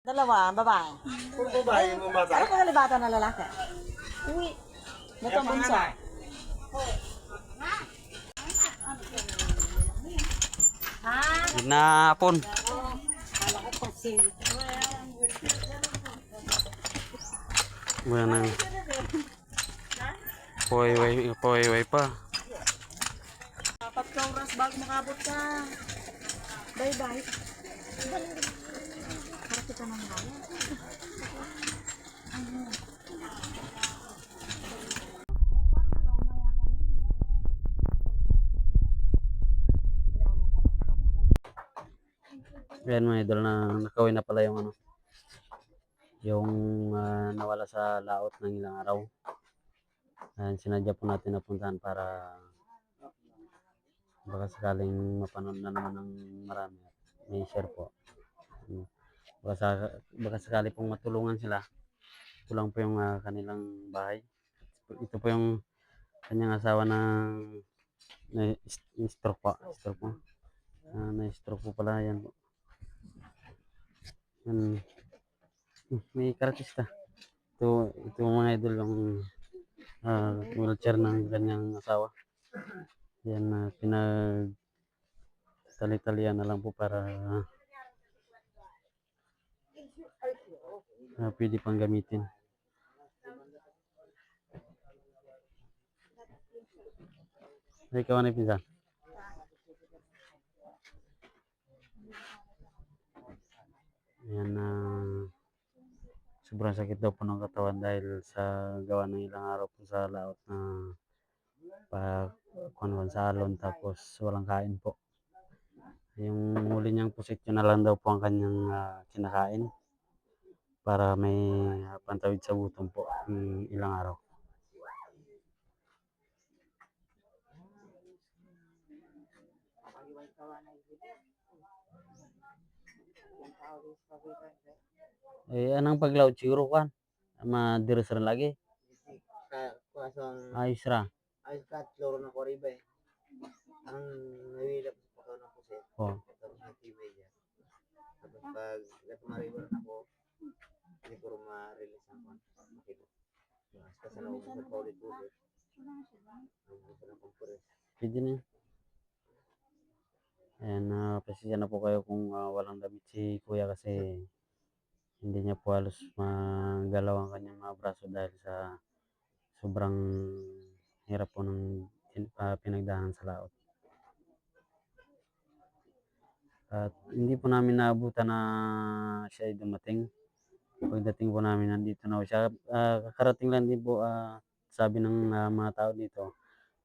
Dalawa, babae. Puro babae yung bata. Ano pangalibatan na lalaki? Uwi. Ito ang bunso. Ginapon. Kala ko pasin. Wala nang poy-way pa. 4 oras bago makabot ka. Bye-bye. Para kita nang bayan. Ayan mga idol, na nakawin na pala yung yung nawala sa laot ng ilang araw. Ayan, sinadya po natin napuntahan para baka sakaling mapanood na naman ng marami. May share po. Baka sakali pong matulungan sila. Ito lang po yung kanilang bahay. Ito po yung kanyang asawa na stroke po. Stroke po. Na-stroke po pala yan po. Yan. May karatista. Ito mga idol yung wheelchair ng kanyang asawa. Yan na pinagtali-talian na lang po para pwede pang gamitin. Ay, ikaw na pinsan. Yan na sobrang sakit daw po ng katawan dahil sa gawa ng ilang araw po sa laot na pagkuhan sa alon tapos walang kain po. Yung huli niyang posisyon na lang daw po ang kanyang kinakain para may pantawid sa gutom po ng ilang araw. Eh, anong paglaot siguro kan? Madiris rin lagi. Ayos ra. Ayos ka, kloro na koriba eh. Ang nawilap sa pakaw ng pusit. Oh. Tapos may tibay dyan. Tapos pag gatmaribar na ko, hindi ko rin ma-release ang makito. Mas kasalaw ko sa paulit-ulit. Ang gusto ng pampures. Pwede na yun. Ayan, pasensya na po kayo kung walang damit si kuya kasi hindi niya po halos magalaw ang kanyang mga braso dahil sa sobrang hirap po ng pinagdaanan sa laot. At hindi po namin naabutan na siya ay dumating. Pagdating po namin, nandito na po siya. Kakarating lang din po, sabi ng mga tao dito.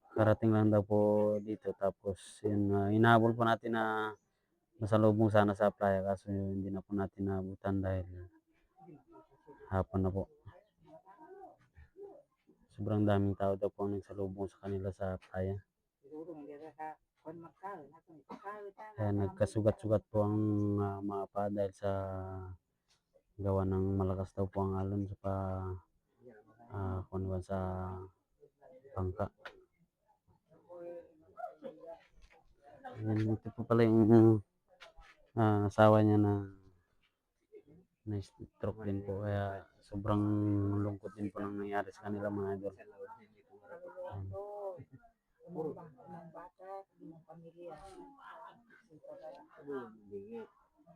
Karating lang daw po dito. Tapos yun, hinahabol po natin na masalubong sana sa playa. Kaso hindi na po natin naabutan dahil hapon na po. Sobrang daming tao daw po ang nagsalubong sa kanila sa playa. Kaya nagkasugat-sugat po ang mga paa dahil sa gawa ng malakas daw po ang alon sa bangka. Ayan, ito po pala yung asawa niya na stroke din po. Kaya sobrang lungkot din po nang nangyari sa kanila mga idol.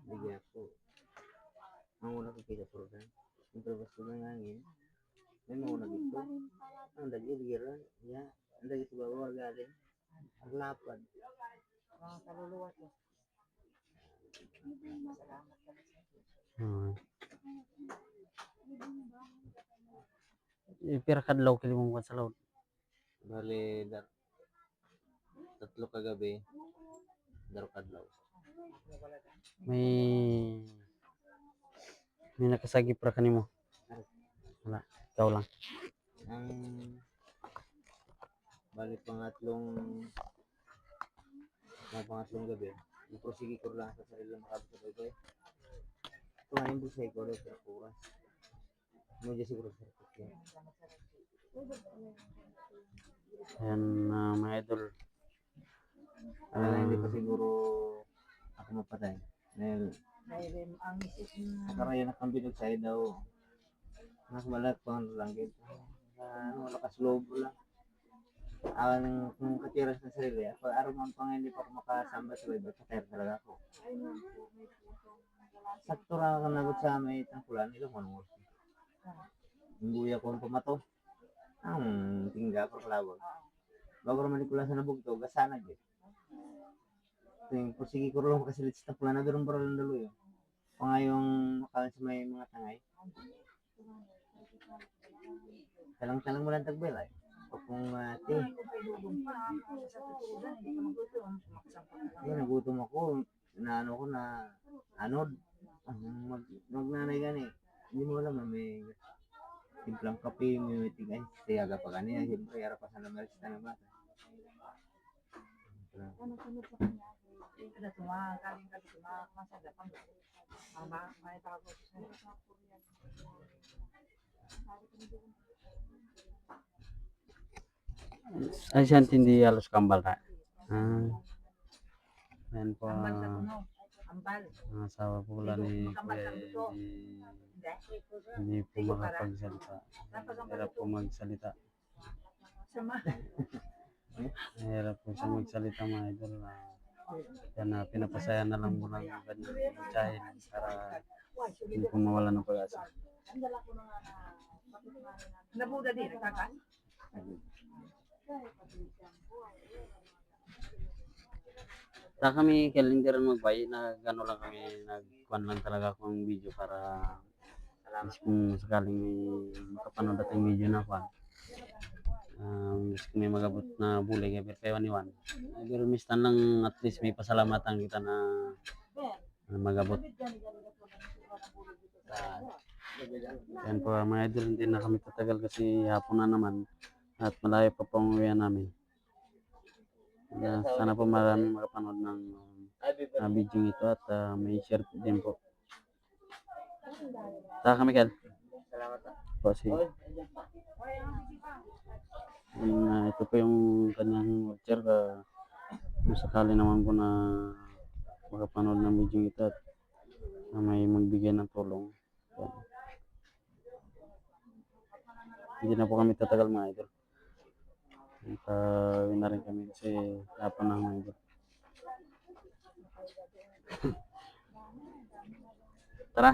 Bigyan ako. Ang una ko kita program. Yung prabas ko ng hangin. May mauna dito. Ang dagi, bigiran. Ya. Ang dagi ito bawa galing. Ang lapad. Kaluluwa to. Pira kadlaw kili mo sa laod. Bali, tatlo kagabi. Daro kadlaw. May nakasagip ra kanimo. Wala, ikaw lang. Ang bali pangatlong gabi. Iprosige ko lang sa sarili makabot sa baybay. Ito nga yung busay ko ulit sa kuras. Ano dyan siguro sa sarkit. Ayan, mga idol. Hindi pa siguro ako mapatay. Dahil Ang isip Karaya na kang binugsay daw. Nakabalat pang langgit. Ano, lakas loob lang. Ang kung katiras na sarili, ako araw man pang hindi pa ako makasamba sa iba, katero talaga ako. Sakto ra ka nagot sa may tangkulan, ilo mo. Ingguya ko ang pamato. Ang tingga ko kalawag. Bago naman ko lang sa nabugto, gasana gid. Ting sige ko ron kasi sa tangkulan na doon lang dalo yun. Pangayong makalan sa may mga tangay. Talang-talang mo lang tagbel ay. O kung ate, nagutom ako, na ano ko na anod. Magnanay gani. Hindi mo alam may timplang kape, may tigay. Siyaga pa kanina, siyempre, yara pa sa namerista ng bata. Ay, siya hindi halos kambal ka. Yan po, ambal. ang asawa po pala ni Kuya, hindi po makapagsalita. Hirap po magsalita. Hirap po siya magsalita mga idol. Yan na, pinapasaya na lang mo ng kanyang tsahin para hindi po mawala ng pag-asa. Nabuda din, nagkakan? Ta kami calendar magbay na gano lang kami nagkuan lang talaga akong video para kung sakaling may makapanood at yung video na kuan. Kung may magabot na bulay kay pero niwan. Pero mistan lang at least may pasalamatan kita na magabot. Yan po mga idol, hindi na kami tatagal kasi hapon na naman at malayo pa pong uwian namin. Sana po maraming makapanood ng video ito at may share din po. Taka kami Kel. Salamat Po si. Ito po yung kanyang share kung sakali naman po na makapanood ng video ito at may magbigay ng tulong. Yan. Hindi na po kami tatagal mga idol. Uwi na rin kami kasi hapon na mga idol. Tara!